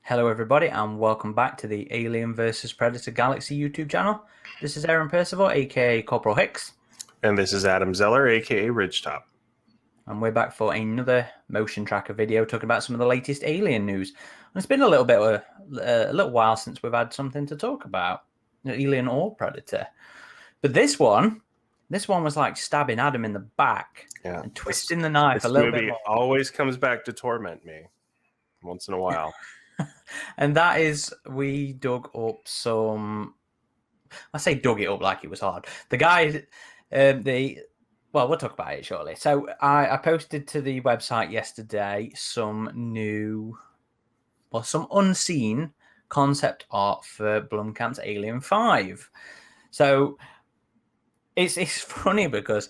Hello, everybody, and welcome back to the Alien vs. Predator Galaxy YouTube channel. This is Aaron Percival, aka Corporal Hicks. And this is Adam Zeller, aka RidgeTop. And we're back for another motion tracker video talking about some of the latest Alien news. And it's been a little while since we've had something to talk about, Alien or Predator. But this one was like stabbing Adam in the back and twisting the knife a little bit more. This movie always comes back to torment me once in a while. And that is, we dug up some... I say dug it up like it was hard. The guy... Well, we'll talk about it shortly. So I posted to the website yesterday some unseen concept art for Blomkamp's Alien 5. So it's funny because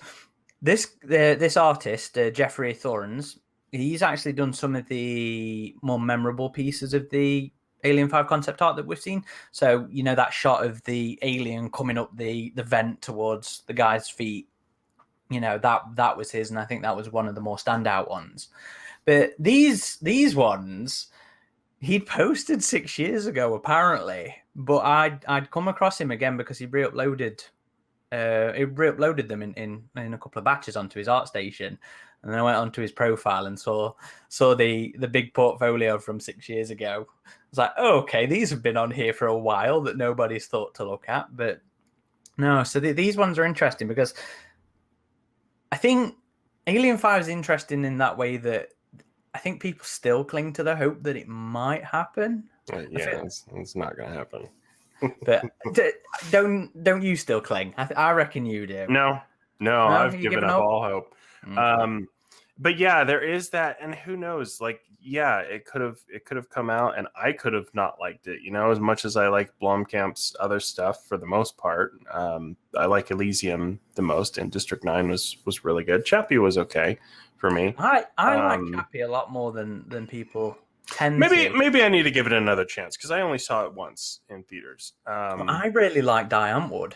this artist, Geoffroy Thoorens, he's actually done some of the more memorable pieces of the Alien 5 concept art that we've seen. So, you know, that shot of the alien coming up the vent towards the guy's feet, you know, that was his, and I think that was one of the more standout ones. But these ones, he'd posted 6 years ago, apparently, but I'd come across him again because he re-uploaded them in a couple of batches onto his ArtStation. And then I went onto his profile and saw the big portfolio from 6 years ago. I was like, oh, okay, these have been on here for a while that nobody's thought to look at. But no, so these ones are interesting because I think Alien 5 is interesting in that way that I think people still cling to the hope that it might happen. Yeah, it's not going to happen. But don't you still cling? I reckon you do. No, I've given up all hope. Mm-hmm. But yeah, there is that, and who knows? Like, yeah, it could have come out, and I could have not liked it. You know, as much as I like Blomkamp's other stuff for the most part, I like Elysium the most, and District 9 was really good. Chappie was okay for me. I like Chappie a lot more than people tend maybe to. Maybe I need to give it another chance because I only saw it once in theaters. I really like Diane Wood.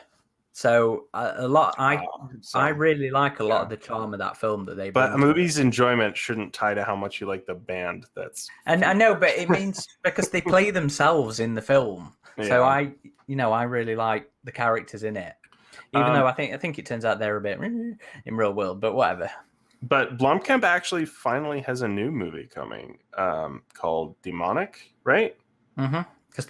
So I really like a lot of the charm of that film that they. But a movie's enjoyment shouldn't tie to how much you like the band. And I know, but it means because they play themselves in the film. Yeah. So I really like the characters in it, even though I think it turns out they're a bit in real world, but whatever. But Blomkamp actually finally has a new movie coming called Demonic, right? Mm-hmm. Because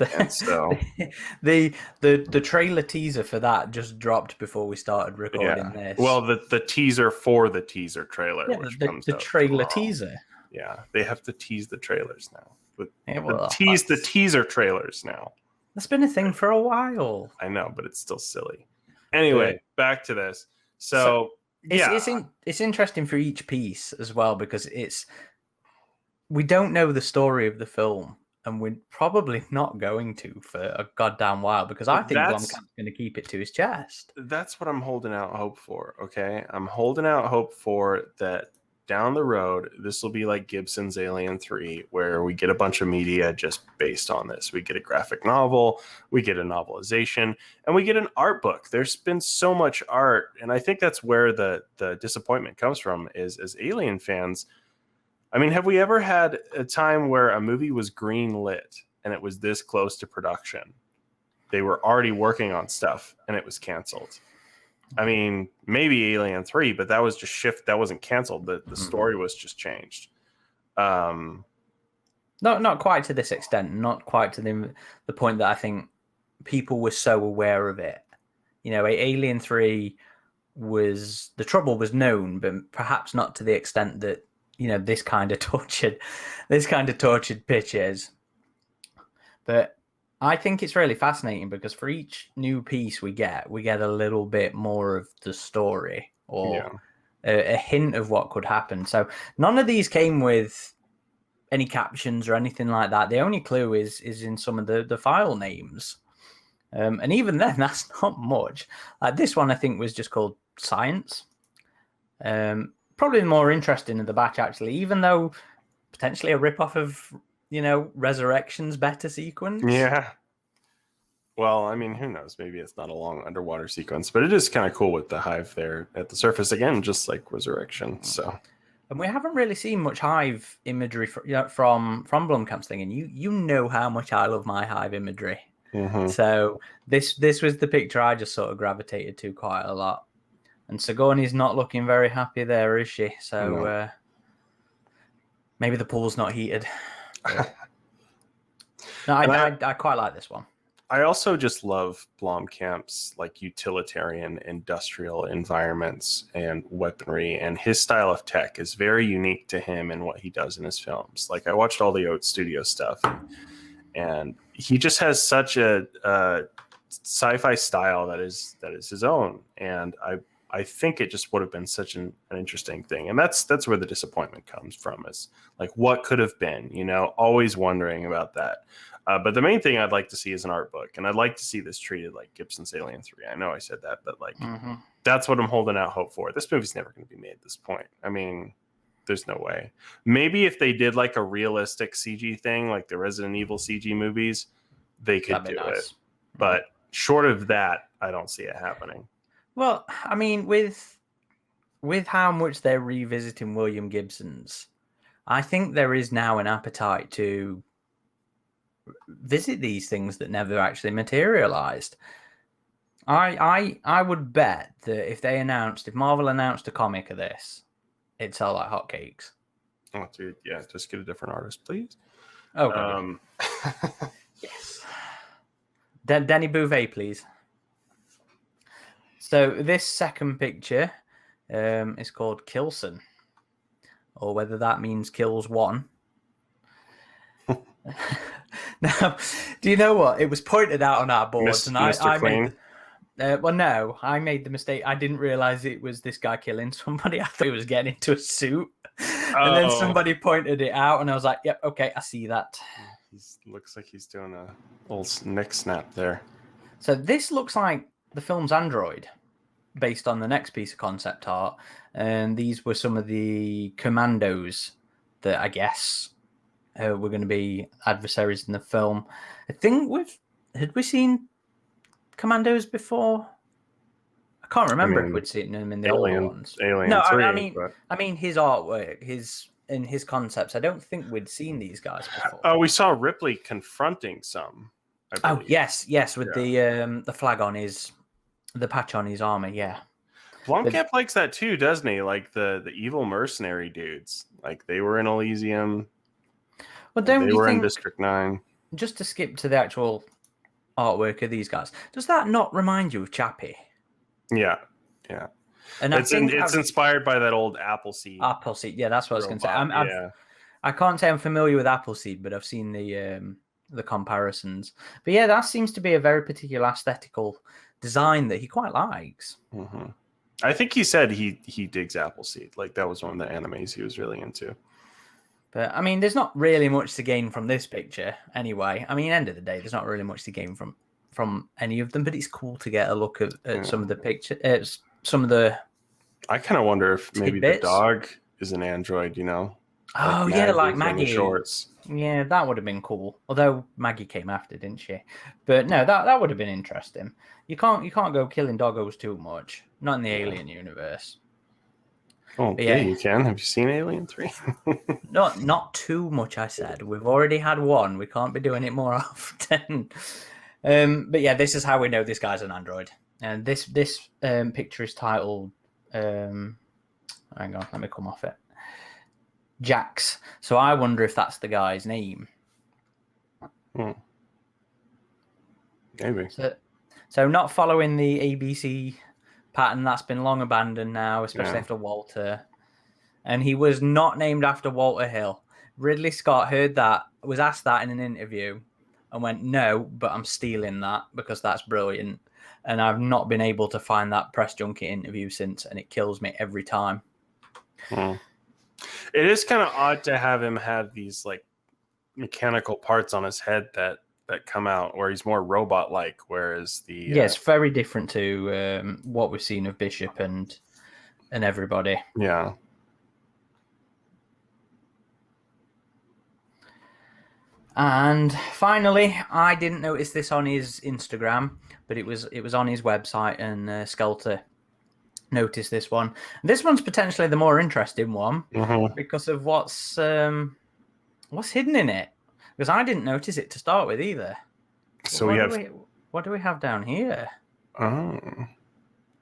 the trailer teaser for that just dropped before we started recording this. Well, the teaser for the teaser trailer, which comes the trailer teaser. Yeah, they have to tease the trailers now. The teaser trailers now. That's been a thing for a while. I know, but it's still silly. Anyway, back to this. So it's interesting for each piece as well because we don't know the story of the film. And we're probably not going to for a goddamn while because I think Blomkamp's going to keep it to his chest. That's what I'm holding out hope for, okay? I'm holding out hope for that down the road, this will be like Gibson's Alien 3, where we get a bunch of media just based on this. We get a graphic novel, we get a novelization, and we get an art book. There's been so much art, and I think that's where the disappointment comes from is as Alien fans. I mean, have we ever had a time where a movie was green lit and it was this close to production? They were already working on stuff and it was canceled. I mean, maybe Alien 3, but that was just shift. That wasn't canceled. The story was just changed. Not quite to this extent. Not quite to the point that I think people were so aware of it. You know, Alien 3 the trouble was known, but perhaps not to the extent that, you know, this kind of tortured pitches. But I think it's really fascinating because for each new piece we get a little bit more of the story or a hint of what could happen. So none of these came with any captions or anything like that. The only clue is in some of the file names. And even then, that's not much. Like this one, I think was just called Science. Probably more interesting in the batch, actually, even though potentially a rip-off of, you know, Resurrection's beta sequence. Yeah. Well, I mean, who knows? Maybe it's not a long underwater sequence, but it is kind of cool with the hive there at the surface again, just like Resurrection. So And we haven't really seen much Hive imagery from Blomkamp's thing, and you know how much I love my Hive imagery. Mm-hmm. So this was the picture I just sort of gravitated to quite a lot. And Sigourney's not looking very happy there, is she? So maybe the pool's not heated. But... no, I quite like this one. I also just love Blomkamp's like utilitarian industrial environments and weaponry, and his style of tech is very unique to him and what he does in his films. Like I watched all the Oat Studio stuff, and he just has such a sci-fi style that is his own, and I think it just would have been such an interesting thing, and that's where the disappointment comes from, is like what could have been, you know, always wondering about that. But the main thing I'd like to see is an art book, and I'd like to see this treated like Gibson's Alien 3. I know I said that, but like that's what I'm holding out hope for. This movie's never going to be made at this point. I mean, there's no way. Maybe if they did like a realistic CG thing, like the Resident Evil CG movies, they could do it. But short of that, I don't see it happening. Well, I mean, with how much they're revisiting William Gibson's, I think there is now an appetite to visit these things that never actually materialized. I would bet that if Marvel announced a comic of this, it'd sell like hotcakes. Oh, dude, yeah, just get a different artist, please. Okay. Yes. Danny Bouvet, please. So this second picture is called Kilson, or whether that means kills one. Now, do you know what? It was pointed out on our boards, and I made. Well, no, I made the mistake. I didn't realize it was this guy killing somebody. I thought he was getting into a suit, and then somebody pointed it out, and I was like, "Yep, okay, I see that." He looks like he's doing a little neck snap there. So this looks like the film's Android, based on the next piece of concept art, and these were some of the commandos that I guess were going to be adversaries in the film. I think had we seen commandos before? I can't remember if we'd seen them in the older ones. Alien 3, I mean his artwork, his concepts. I don't think we'd seen these guys before. Oh, we saw Ripley confronting some. Oh yes, with the flag on the patch on his armor. Yeah, Blomkamp likes that too, doesn't he? Like the evil mercenary dudes. Like they were in Elysium. Well, don't they you were think, in District 9. Just to skip to the actual artwork of these guys, does that not remind you of Chappie? Yeah. And it's inspired by that old Appleseed. Appleseed, yeah, that's what I was going to say. I can't say I'm familiar with Appleseed, but I've seen the comparisons. But yeah, that seems to be a very particular aesthetical design that he quite likes. Mm-hmm. I think he said he digs Appleseed. Like that was one of the animes he was really into. But I mean, there's not really much to gain from this picture anyway. I mean, end of the day, there's not really much to gain from any of them. But it's cool to get a look at some of the pictures. Some of the. I kind of wonder if maybe the dog is an android. You know. Oh yeah, like Maggie. Shorts. Yeah, that would have been cool. Although Maggie came after, didn't she? But no, that would have been interesting. You can't go killing doggos too much. Not in the Alien universe. Oh, yeah, you can. Have you seen Alien 3? Not too much, I said. We've already had one. We can't be doing it more often. But yeah, this is how we know this guy's an android. And this picture is titled... hang on, let me come off it. Jax. So I wonder if that's the guy's name. Maybe. So not following the ABC pattern that's been long abandoned now, especially after Walter. And he was not named after Walter Hill. Ridley Scott heard that, was asked that in an interview, and went, no, but I'm stealing that because that's brilliant. And I've not been able to find that press junket interview since, and it kills me every time. It is kind of odd to have him have these like mechanical parts on his head that come out where he's more robot-like, whereas the it's very different to what we've seen of Bishop and everybody. Yeah. And finally, I didn't notice this on his Instagram, but it was on his website, and Skelter notice this one. This one's potentially the more interesting one Mhm. because of what's hidden in it. Because I didn't notice it to start with either. So we have. What do we have down here?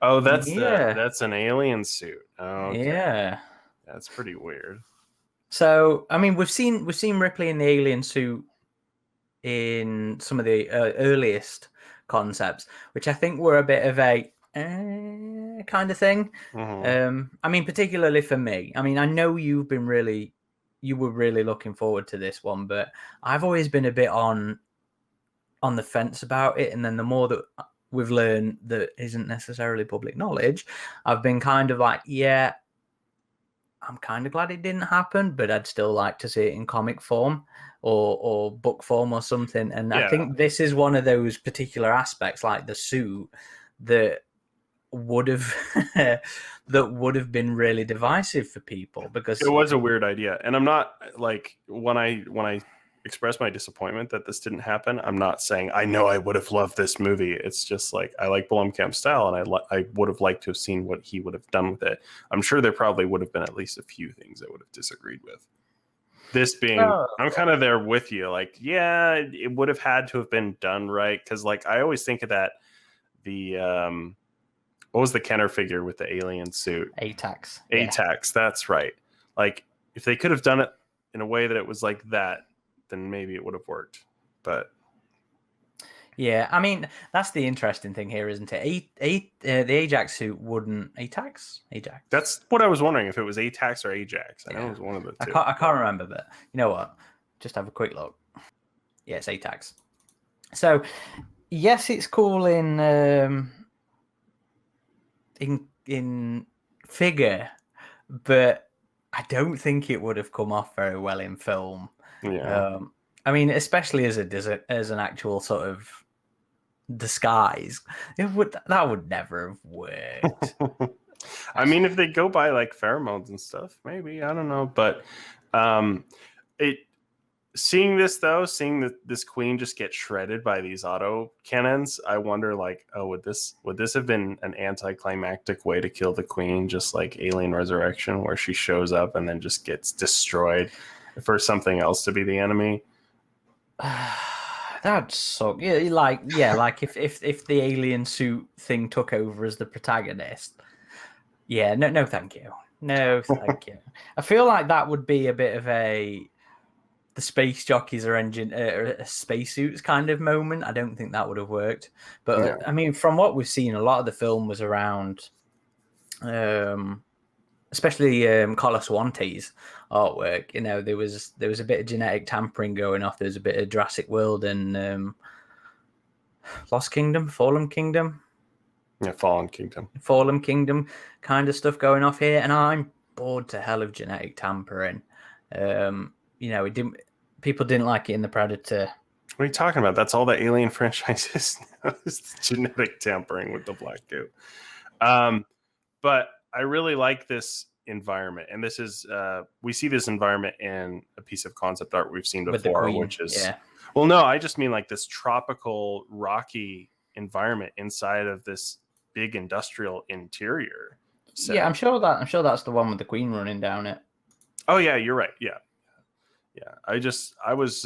Oh, that's Yeah. that's an alien suit. Okay. Yeah. That's pretty weird. So, I mean, we've seen Ripley in the alien suit in some of the earliest concepts, which I think were a bit of a kind of thing. I mean, particularly for me. I mean, I know you were really looking forward to this one, but I've always been a bit on the fence about it. And then the more that we've learned that isn't necessarily public knowledge, I've been kind of like, yeah, I'm kind of glad it didn't happen, but I'd still like to see it in comic form or book form or something. And I think this is one of those particular aspects, like the suit, that would have been really divisive for people, because it was a weird idea. And I'm not like, when I express my disappointment that this didn't happen, I'm not saying I know I would have loved this movie. It's just like, I like Blomkamp's style, and I would have liked to have seen what he would have done with it. I'm sure there probably would have been at least a few things I would have disagreed with. This being, I'm kind of there with you. Like, yeah, it would have had to have been done right. Because like, I always think of that, what was the Kenner figure with the alien suit? ATAX. ATAX, that's right. Like, if they could have done it in a way that it was like that, then maybe it would have worked. But yeah, I mean, that's the interesting thing here, isn't it? The Ajax suit wouldn't Ajax. That's what I was wondering, if it was ATAX or Ajax. I know it was one of the two. I can't remember, but you know what? Just have a quick look. Yeah, it's ATAX. So yes, it's cool in figure, but I don't think it would have come off very well in film. Yeah. I mean, especially as an actual sort of disguise, that would never have worked. I mean, if they go by like pheromones and stuff, maybe, I don't know. But seeing this queen just get shredded by these auto cannons, I wonder, like, oh, would this have been an anticlimactic way to kill the queen, just like Alien Resurrection, where she shows up and then just gets destroyed for something else to be the enemy? That'd suck. Yeah, like if the alien suit thing took over as the protagonist. Yeah, no, thank you. No, thank you. I feel like that would be a bit of the space jockeys are spacesuits kind of moment. I don't think that would have worked. But Yeah. I mean, from what we've seen, a lot of the film was around, especially Carlos Swante's artwork. You know, there was a bit of genetic tampering going off. There's a bit of Jurassic World and Lost Kingdom, Fallen Kingdom. Yeah, Fallen Kingdom kind of stuff going off here, and I'm bored to hell of genetic tampering. You know, people didn't like it in the Predator. What are you talking about? That's all the Alien franchises now, is genetic tampering with the black goo. But I really like this environment, and this is we see this environment in a piece of concept art we've seen before, which is well, no, I just mean like this tropical, rocky environment inside of this big industrial interior. So, yeah, I'm sure that's the one with the Queen running down it. Oh yeah, you're right. Yeah. I was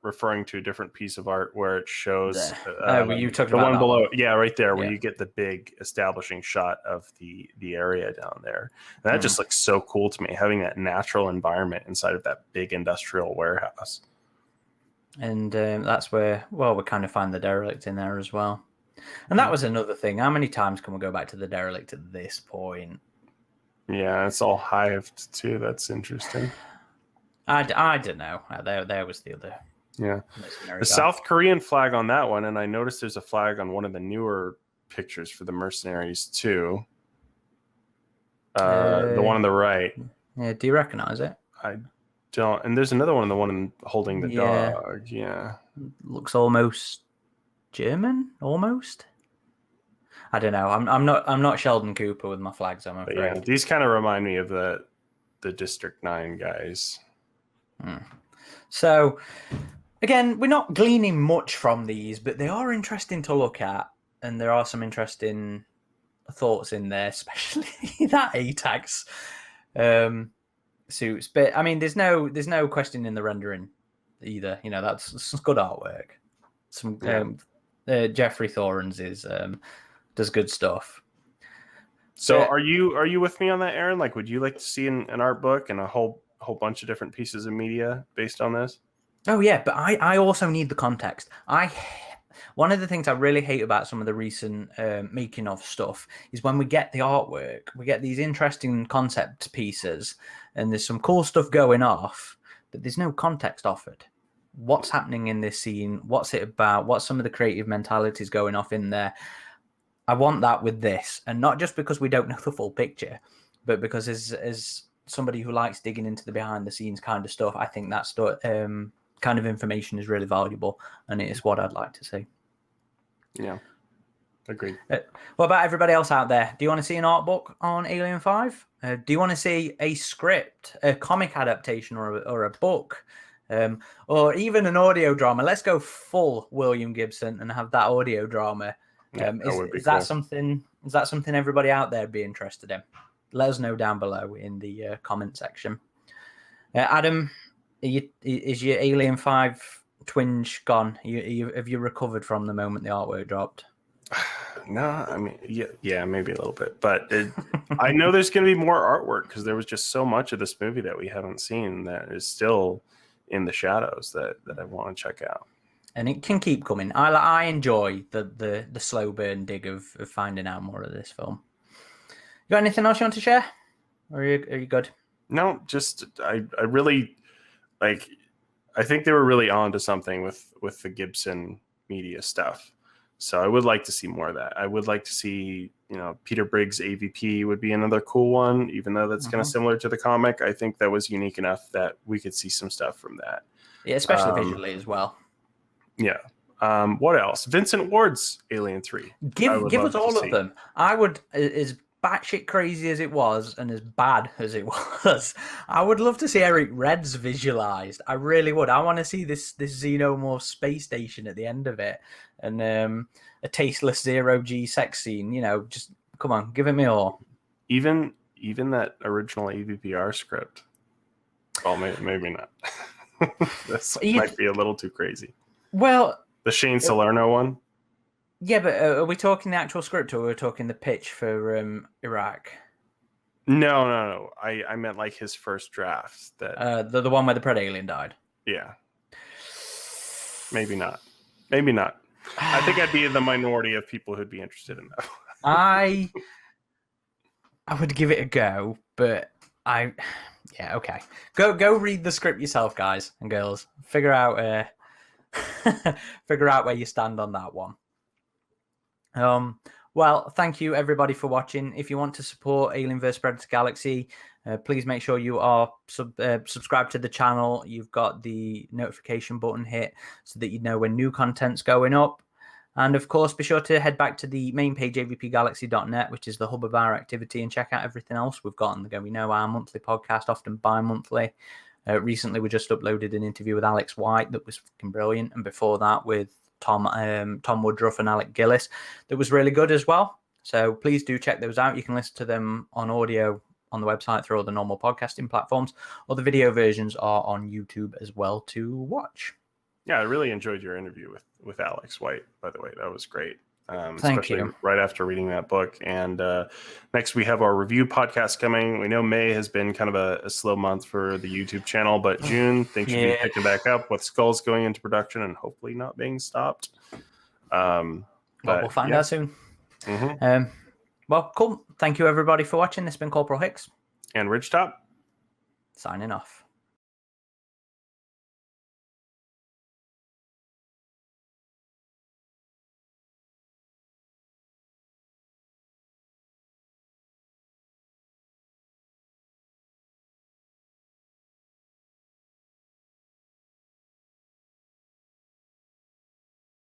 referring to a different piece of art where it shows where you talked the about one below. Yeah, right there, where you get the big establishing shot of the area down there. And that just looks so cool to me, having that natural environment inside of that big industrial warehouse. And that's where, well, we kind of find the derelict in there as well. And that was another thing. How many times can we go back to the derelict at this point? Yeah, it's all hived too. That's interesting. I don't know. There was the other. Yeah. The South Korean flag on that one. And I noticed there's a flag on one of the newer pictures for the mercenaries too. The one on the right. Yeah. Do you recognize it? I don't. And there's another one, the one holding the dog. Yeah. Looks almost German, almost. I don't know. I'm not Sheldon Cooper with my flags, I'm afraid. Yeah, these kind of remind me of the District 9 guys. So again, we're not gleaning much from these, but they are interesting to look at, and there are some interesting thoughts in there, especially that ATAX suits. But I mean, there's no question in the rendering either. You know, that's good artwork. Some Geoffroy Thoorens does good stuff. So are you with me on that, Aaron? Like, would you like to see an art book and a whole bunch of different pieces of media based on this? Oh yeah, but I also need the context. One of the things I really hate about some of the recent making of stuff is when we get the artwork, we get these interesting concept pieces, and there's some cool stuff going off, but there's no context offered. What's happening in this scene? What's it about? What's some of the creative mentalities going off in there? I want that with this, and not just because we don't know the full picture, but because as somebody who likes digging into the behind the scenes kind of stuff, I think that kind of information is really valuable, and it is what I'd like to see. Yeah, agreed. What about everybody else out there? Do you want to see an art book on Alien 5? Do you want to see a script, a comic adaptation, or a book, or even an audio drama? Let's go full William Gibson and have that audio drama. Is that something everybody out there would be interested in? Let us know down below in the comment section. Adam, is your Alien 5 twinge gone? Have you recovered from the moment the artwork dropped? No, I mean, yeah, maybe a little bit, but I know there's going to be more artwork because there was just so much of this movie that we haven't seen that is still in the shadows that I want to check out. And it can keep coming. I enjoy the slow burn dig of finding out more of this film. You got anything else you want to share? Or are you good? No, just I really like. I think they were really on to something with the Gibson media stuff. So I would like to see more of that. I would like to see, Peter Briggs' AVP would be another cool one, even though that's kind of similar to the comic. I think that was unique enough that we could see some stuff from that. Yeah, especially visually as well. Yeah. What else? Vincent Ward's Alien 3. Give us all of them. I would, as batshit crazy as it was and as bad as it was, I would love to see Eric Red's visualized. I really would. I want to see this Xenomorph space station at the end of it, and a tasteless zero-G sex scene. Just come on, give it me all. Even that original AVPR script. Well, maybe not. This might be a little too crazy. Well, the Shane Salerno one. Yeah, but are we talking the actual script or are we talking the pitch for Iraq? No. I meant like his first draft. That the one where the Pred alien died. Yeah. Maybe not. I think I'd be in the minority of people who'd be interested in that. I would give it a go, but okay. Go read the script yourself, guys and girls. Figure out where you stand on that one. Well, thank you everybody for watching. If you want to support Alien vs Predator Galaxy, please make sure you are subscribed to the channel. You've got the notification button hit so that you know when new content's going up. And of course, be sure to head back to the main page, avpgalaxy.net, which is the hub of our activity, and check out everything else we've got on the go. We know our monthly podcast, often bi-monthly. Recently, we just uploaded an interview with Alex White that was fucking brilliant. And before that, with Tom Woodruff and Alec Gillis, that was really good as well. So please do check those out. You can listen to them on audio on the website through all the normal podcasting platforms, or the video versions are on YouTube as well to watch. Yeah, I really enjoyed your interview with Alex White, by the way. That was great. Thank you. Right after reading that book. And next we have our review podcast coming. We know May has been kind of a slow month for the YouTube channel, but June things should be picking back up with Skulls going into production and hopefully not being stopped. But we'll find out soon. Mm-hmm. Well, cool. Thank you everybody for watching. This has been Corporal Hicks and RidgeTop signing off.